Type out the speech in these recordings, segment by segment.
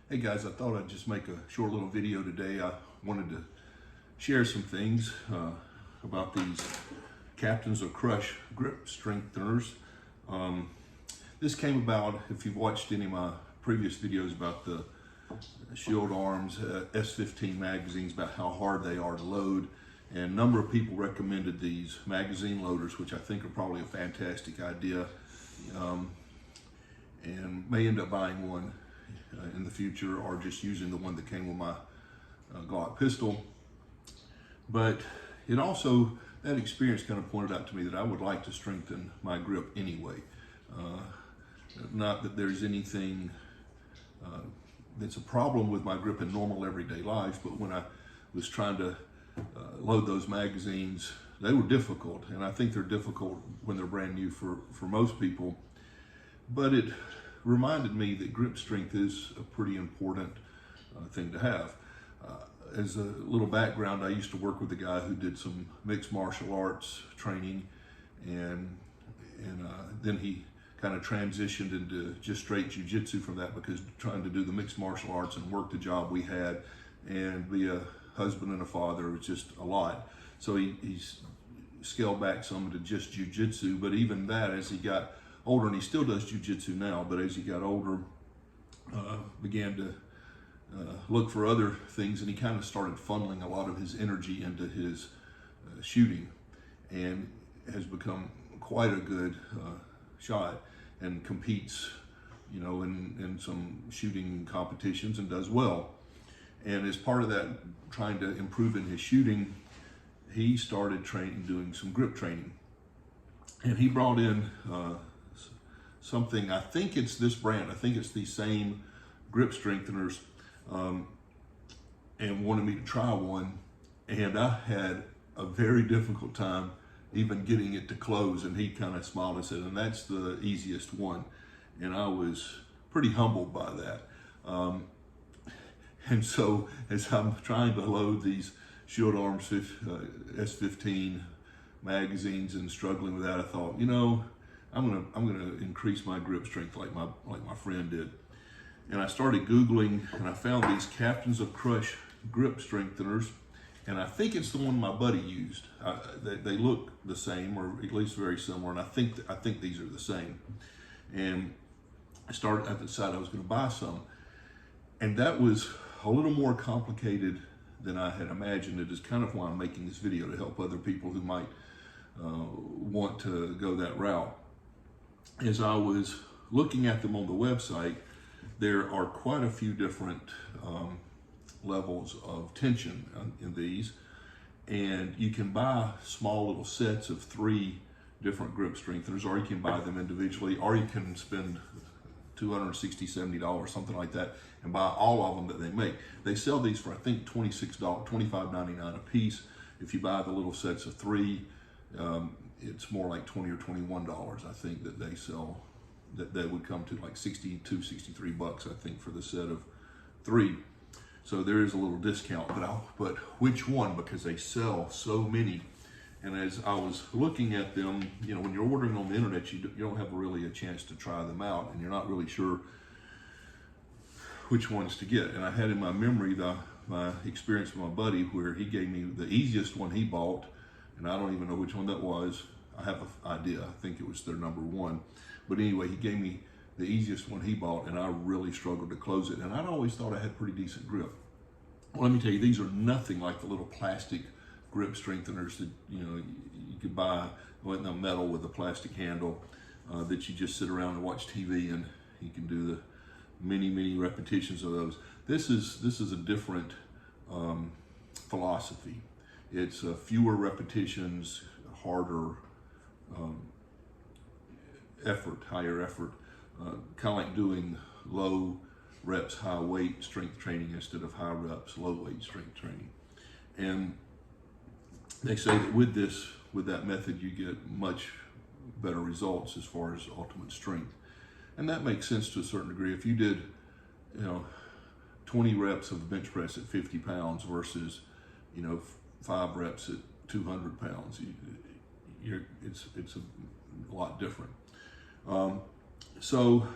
Hey guys, I thought I'd just make a short little video today. I wanted to share some things about these Captains of Crush grip strengtheners. This came about, if you've watched any of my previous videos about the Shield Arms S15 magazines, about how hard they are to load. And a number of people recommended these magazine loaders, which I think are probably a fantastic idea, and may end up buying one in the future, or just using the one that came with my Glock pistol. But it also, that experience kind of pointed out to me that I would like to strengthen my grip anyway. Not that there's anything that's a problem with my grip in normal everyday life, but when I was trying to load those magazines, they were difficult, and I think they're difficult when they're brand new for most people. But it reminded me that grip strength is a pretty important thing to have. As a little background, I used to work with a guy who did some mixed martial arts training, and then he kind of transitioned into just straight jiu-jitsu from that, because trying to do the mixed martial arts and work the job we had and be a husband and a father was just a lot. So he's scaled back some to just jiu-jitsu, but even that, as he got older, and he still does jiu-jitsu now, but as he got older, began to look for other things, and he kind of started funneling a lot of his energy into his shooting, and has become quite a good shot, and competes, you know, in some shooting competitions and does well. And as part of that, trying to improve in his shooting, he started doing some grip training, and he brought in something, I think it's this brand, I think it's the same grip strengtheners, and wanted me to try one, and I had a very difficult time even getting it to close, and he kind of smiled and said, and that's the easiest one, and I was pretty humbled by that. And so as I'm trying to load these Shield Arms S15 magazines and struggling with that, I thought, you know, I'm gonna increase my grip strength like my friend did. And I started Googling, and I found these Captains of Crush grip strengtheners, and I think it's the one my buddy used. They look the same, or at least very similar, and I think these are the same. And I decided I was gonna buy some, and that was a little more complicated than I had imagined. It is kind of why I'm making this video, to help other people who might want to go that route. As I was looking at them on the website, there are quite a few different levels of tension in these, and you can buy small little sets of 3 different grip strengtheners, or you can buy them individually, or you can spend $260, $70, something like that, and buy all of them that they make. They sell these for, I think, $26, $25.99 a piece. If you buy the little sets of 3, it's more like $20 or $21, I think, that they sell. That would come to like 62, 63 bucks, I think, for the set of 3. So there is a little discount, but which one? Because they sell so many. And as I was looking at them, you know, when you're ordering on the internet, you don't have really a chance to try them out, and you're not really sure which ones to get. And I had in my memory my experience with my buddy, where he gave me the easiest one he bought, and I don't even know which one that was. I have an idea. I think it was their number 1. But anyway, he gave me the easiest one he bought, and I really struggled to close it. And I'd always thought I had pretty decent grip. Well, let me tell you, these are nothing like the little plastic grip strengtheners that, you know, you could buy in the metal with a plastic handle, that you just sit around and watch TV, and you can do the many repetitions of those. This is a different philosophy. It's fewer repetitions, harder effort, higher effort, kind of like doing low reps, high weight strength training instead of high reps, low weight strength training. And they say that with that method, you get much better results as far as ultimate strength. And that makes sense to a certain degree. If you did, you know, 20 reps of bench press at 50 pounds versus, you know, 5 reps at 200 pounds, it's a lot different. So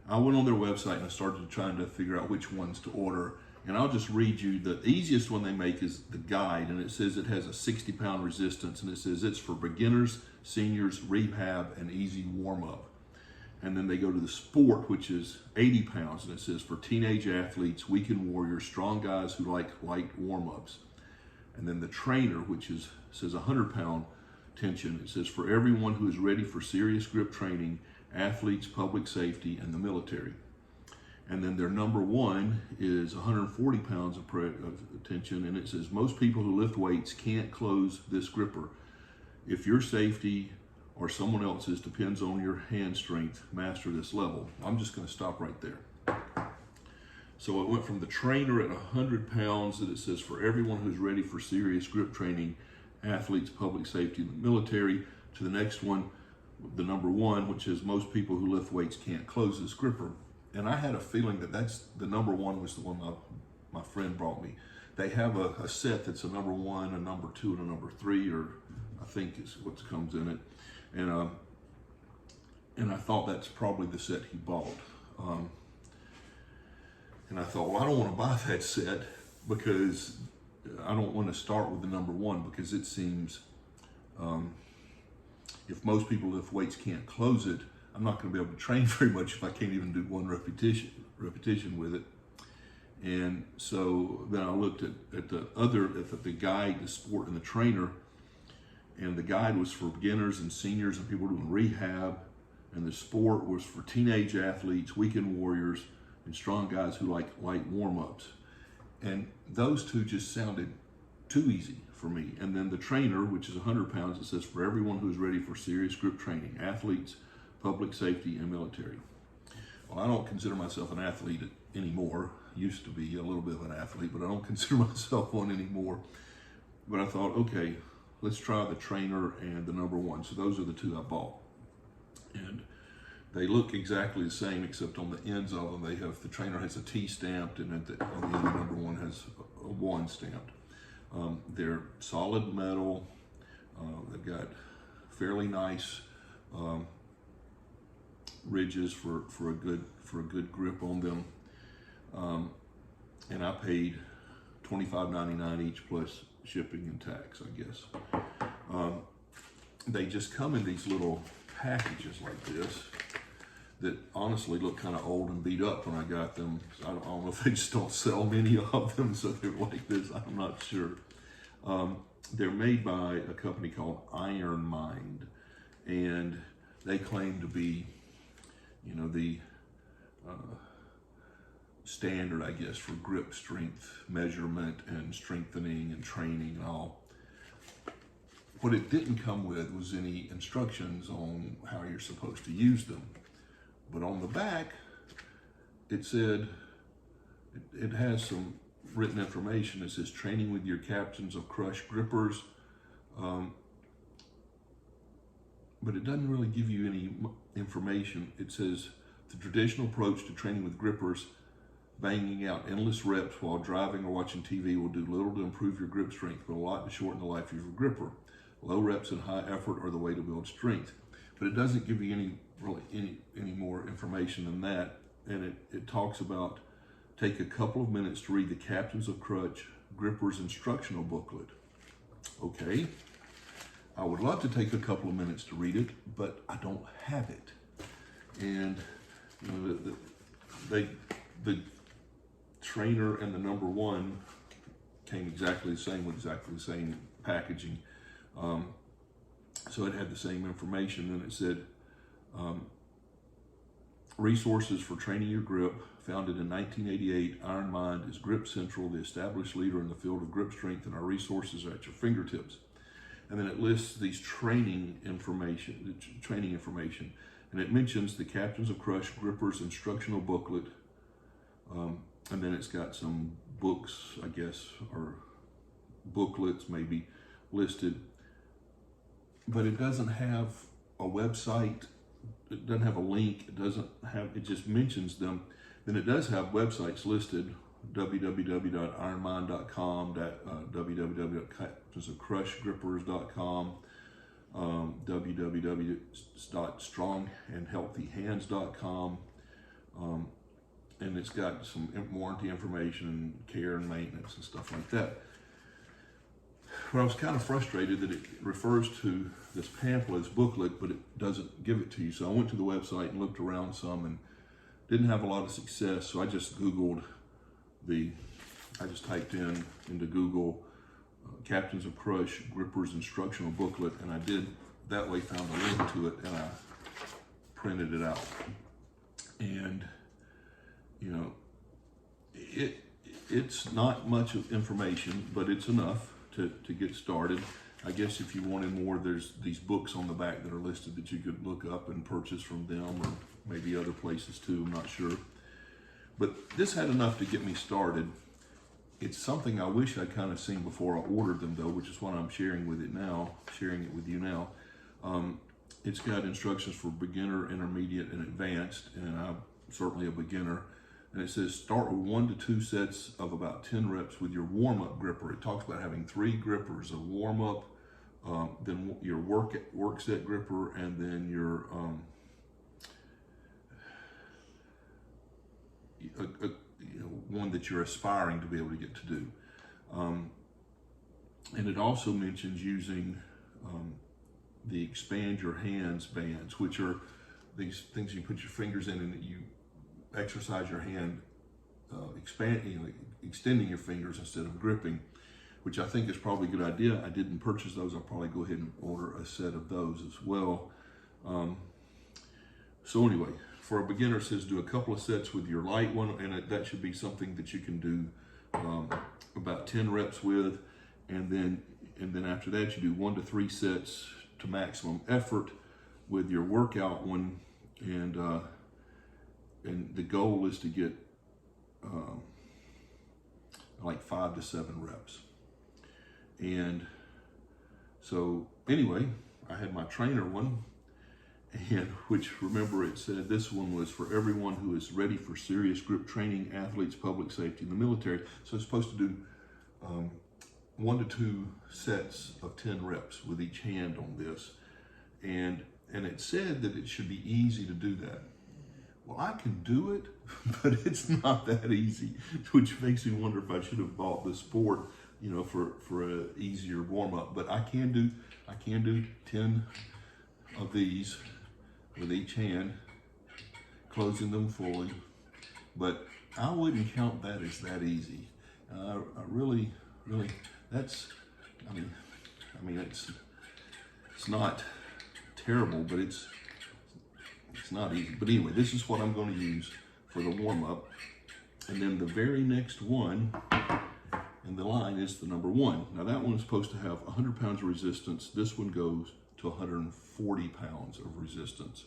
I went on their website and I started trying to figure out which ones to order. And I'll just read you, the easiest one they make is the guide, and it says it has a 60-pound resistance, and it says it's for beginners, seniors, rehab, and easy warm-up. And then they go to the sport, which is 80 pounds, and it says for teenage athletes, weekend warriors, strong guys who like light warm-ups. And then the trainer, which says 100-pound tension, it says for everyone who is ready for serious grip training, athletes, public safety, and the military. And then their number one is 140 pounds of tension, and it says most people who lift weights can't close this gripper. If your safety or someone else's depends on your hand strength, master this level. I'm just going to stop right there. So it went from the trainer at 100 pounds that it says for everyone who's ready for serious grip training, athletes, public safety, and the military, to the next one, the number one, which is most people who lift weights can't close this gripper. And I had a feeling that that's the number one was the one my friend brought me. They have a set that's a number one, a number two, and a number three, or I think is what comes in it. And I thought that's probably the set he bought. And I thought, well, I don't want to buy that set because I don't want to start with the number one, because it seems if most people lift weights can't close it, I'm not going to be able to train very much if I can't even do one repetition with it. And so then I looked at the guide, the sport, and the trainer, and the guide was for beginners and seniors and people doing rehab, and the sport was for teenage athletes, weekend warriors, and strong guys who like light warm-ups. And those two just sounded too easy for me. And then the trainer, which is 100 pounds, it says for everyone who's ready for serious grip training, athletes, public safety, and military. Well, I don't consider myself an athlete anymore. Used to be a little bit of an athlete, but I don't consider myself one anymore. But I thought, okay, let's try the trainer and the number one. So those are the two I bought. And they look exactly the same, except on the ends of them, the trainer has a T stamped, and on the end, the number one has a 1 stamped. They're solid metal. They've got fairly nice ridges for a good grip on them, and I paid $25.99 each plus shipping and tax, I guess. They just come in these little packages like this that honestly look kind of old and beat up when I got them. So I don't know if they just don't sell many of them, so they're like this. I'm not sure. They're made by a company called Iron Mind, and they claim to be, the standard, I guess, for grip strength measurement and strengthening and training and all. What it didn't come with was any instructions on how you're supposed to use them. But on the back, it said, it has some written information. It says training with your captains of Crush grippers. But it doesn't really give you any information. It says the traditional approach to training with grippers, banging out endless reps while driving or watching TV will do little to improve your grip strength, but a lot to shorten the life of your gripper. Low reps and high effort are the way to build strength. But it doesn't give you any more information than that. And it talks about take a couple of minutes to read the Captains of Crutch Grippers instructional booklet. Okay, I would love to take a couple of minutes to read it, but I don't have it. And the trainer and the number one came exactly the same with exactly the same packaging. So it had the same information, and it said, resources for training your grip. Founded in 1988, Iron Mind is Grip Central, the established leader in the field of grip strength, and our resources are at your fingertips. And then it lists these training information, and it mentions the Captains of Crush Grippers instructional booklet, and then it's got some books, I guess, or booklets maybe listed, but it doesn't have a website. It doesn't have a link. It just mentions them. Then it does have websites listed, www.ironmind.com, www.captainsofcrushgrippers.com, www.strongandhealthyhands.com, And it's got some warranty information and care and maintenance and stuff like that. But I was kind of frustrated that it refers to this pamphlet, this booklet, but it doesn't give it to you. So I went to the website and looked around some and didn't have a lot of success. So I just Googled I just typed into Google Captains of Crush Grippers Instructional Booklet, and I did that way, found a link to it, and I printed it out. And you know, it's not much of information, but it's enough to get started. I guess if you wanted more, there's these books on the back that are listed that you could look up and purchase from them, or maybe other places too, I'm not sure. But this had enough to get me started. It's something I wish I'd kind of seen before I ordered them though, which is what I'm sharing with you now. It's got instructions for beginner, intermediate, and advanced, and I'm certainly a beginner. And it says start with 1 to 2 sets of about 10 reps with your warm-up gripper. It talks about having 3 grippers, a warm-up, then your work set gripper, and then your one that you're aspiring to be able to get to do. And it also mentions using the expand your hands bands, which are these things you put your fingers in and you exercise your hand, extending your fingers instead of gripping, which I think is probably a good idea. I didn't purchase those. I'll probably go ahead and order a set of those as well. So anyway, for a beginner, it says do a couple of sets with your light one, and that should be something that you can do about 10 reps with, and then after that you do 1 to 3 sets to maximum effort with your workout one, and the goal is to get like 5 to 7 reps. And so anyway, I had my trainer one, and which, remember, it said this one was for everyone who is ready for serious grip training, athletes, public safety, and the military. So it's supposed to do 1 to 2 sets of 10 reps with each hand on this. And it said that it should be easy to do that. Well, I can do it, but it's not that easy, which makes me wonder if I should have bought the Sport, for a easier warm up. But I can do 10 of these with each hand, closing them fully. But I wouldn't count that as that easy. I really, it's not terrible, but it's not easy. But anyway, this is what I'm going to use for the warm-up. And then the very next one in the line is the number 1. Now that one is supposed to have 100 pounds of resistance. This one goes to 140 pounds of resistance.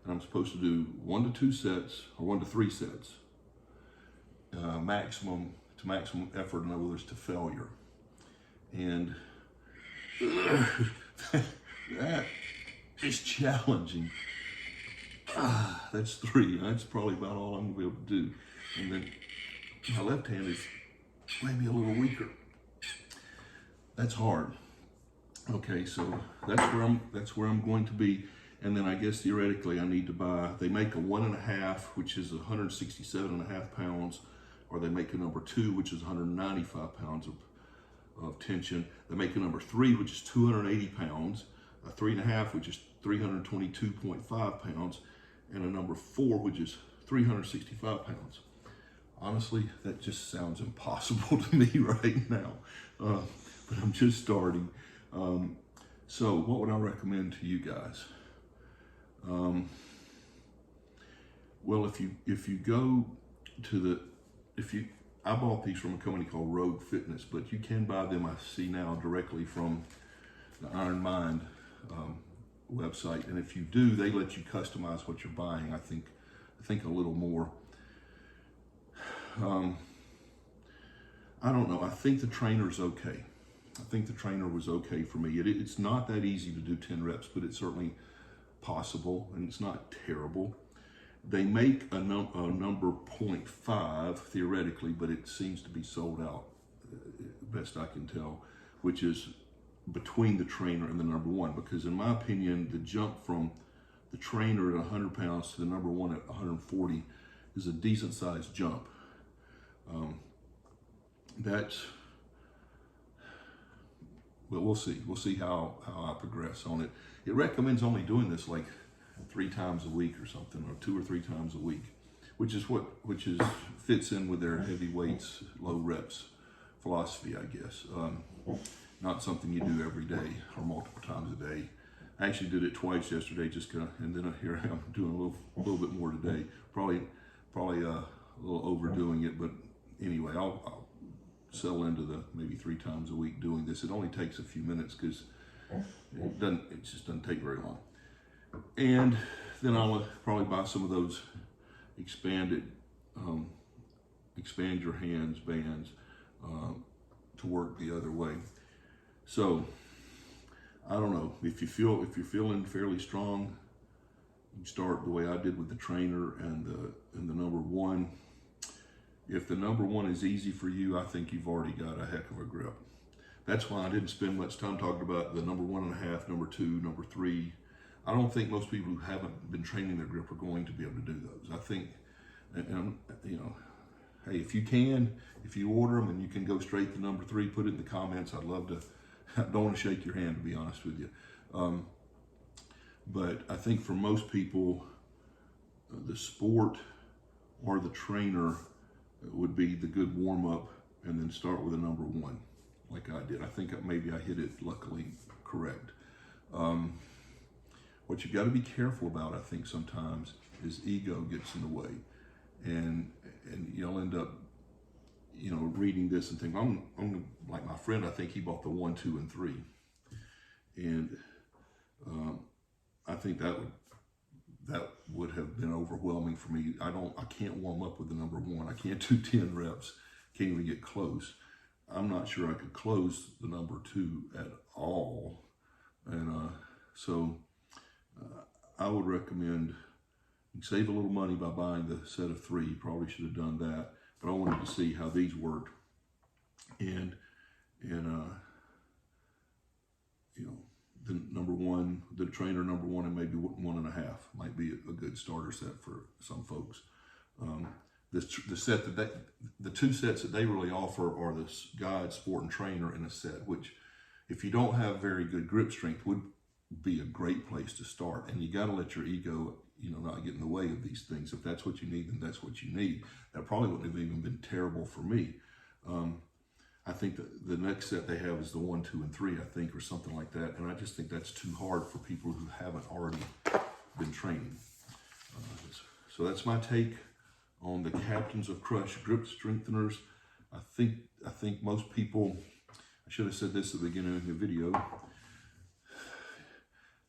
And I'm supposed to do 1 to 2 sets, or 1 to 3 sets, maximum effort, in other words, to failure. And that is challenging. That's 3. That's probably about all I'm gonna be able to do. And then my left hand is maybe a little weaker. That's hard. Okay, so that's where I'm going to be. And then I guess theoretically I need to buy, they make a 1.5, which is 167.5 pounds, or they make a number 2, which is 195 pounds of tension. They make a number 3, which is 280 pounds, a 3.5, which is 322.5 pounds, and a number 4, which is 365 pounds. Honestly, that just sounds impossible to me right now, but I'm just starting. So what would I recommend to you guys? Well, if you go to I bought these from a company called Rogue Fitness, but you can buy them, I see now, directly from the Iron Mind website. And if you do, they let you customize what you're buying. I think a little more. I don't know. I think the trainer's okay. I think the trainer was okay for me. It's not that easy to do 10 reps, but it's certainly possible, and it's not terrible. They make a number 0.5 theoretically, but it seems to be sold out, best I can tell, which is between the trainer and the number 1, because in my opinion, the jump from the trainer at 100 pounds to the number 1 at 140 is a decent sized jump. That's, well, we'll see. We'll see how I progress on it. It recommends only doing this like 3 times a week or something, or 2 or 3 times a week, which is fits in with their heavy weights, low reps philosophy, I guess. Not something you do every day or multiple times a day. I actually did it twice yesterday, and then here I am doing a little bit more today. Probably a little overdoing it, but anyway, I'll settle into the maybe 3 times a week doing this. It only takes a few minutes because it just doesn't take very long. And then I'll probably buy some of those expand your hands bands to work the other way. So I don't know, if you're feeling fairly strong, you start the way I did with the trainer and the number 1. If the number 1 is easy for you, I think you've already got a heck of a grip. That's why I didn't spend much time talking about the number 1.5, number 2, number 3. I don't think most people who haven't been training their grip are going to be able to do those. I think, and you know, hey, if you order them and you can go straight to number 3, put it in the comments. I'd love to. I don't want to shake your hand, to be honest with you. But I think for most people, the sport or the trainer would be the good warm-up, and then start with a number 1, like I did. I think maybe I hit it, luckily, correct. What you got to be careful about, I think, sometimes, is ego gets in the way, and you'll end up, you know, reading this and think, I'm like my friend. I think he bought the 1, 2, and 3, and I think that would have been overwhelming for me. I can't warm up with the number 1. I can't do 10 reps. Can't even get close. I'm not sure I could close the number 2 at all, and so I would recommend you save a little money by buying the set of 3. You probably should have done that. But I wanted to see how these worked, and you know, the number 1, the trainer number 1, and maybe 1.5 might be a good starter set for some folks. The 2 sets that they really offer are the Guide, Sport, and Trainer in a set, which, if you don't have very good grip strength, would be a great place to start. And you got to let your ego, you know, not get in the way of these things. If that's what you need, then that's what you need. That probably wouldn't have even been terrible for me. I think that the next set they have is the 1, 2, and 3, I think, or something like that. And I just think that's too hard for people who haven't already been training. So that's my take on the Captains of Crush grip strengtheners. I think most people, I should have said this at the beginning of the video,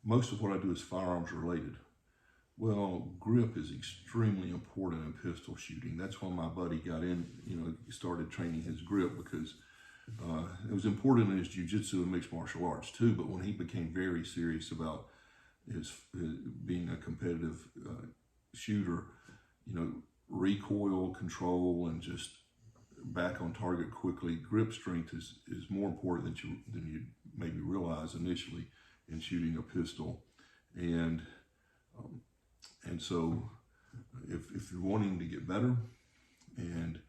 most of what I do is firearms related. Well, grip is extremely important in pistol shooting. That's why my buddy got in, you know, started training his grip, because it was important in his jiu-jitsu and mixed martial arts too. But when he became very serious about his being a competitive shooter, you know, recoil control and just back on target quickly, grip strength is more important than you maybe realize initially in shooting a pistol. And so if you're wanting to get better and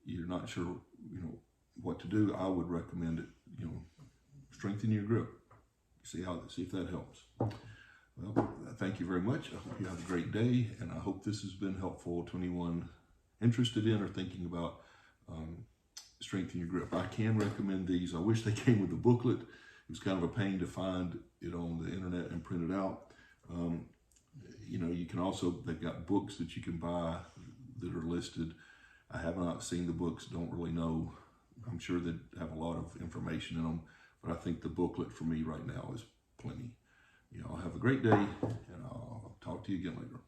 you're not sure, you know, what to do, I would recommend it, you know, strengthen your grip. See if that helps. Well, thank you very much. I hope you have a great day, and I hope this has been helpful to anyone interested in or thinking about strengthening your grip. I can recommend these. I wish they came with a booklet. It was kind of a pain to find it on the internet and print it out. You know, you can also, they've got books that you can buy that are listed. I have not seen the books, don't really know. I'm sure they have a lot of information in them, but I think the booklet for me right now is plenty. You know, have a great day, and I'll talk to you again later.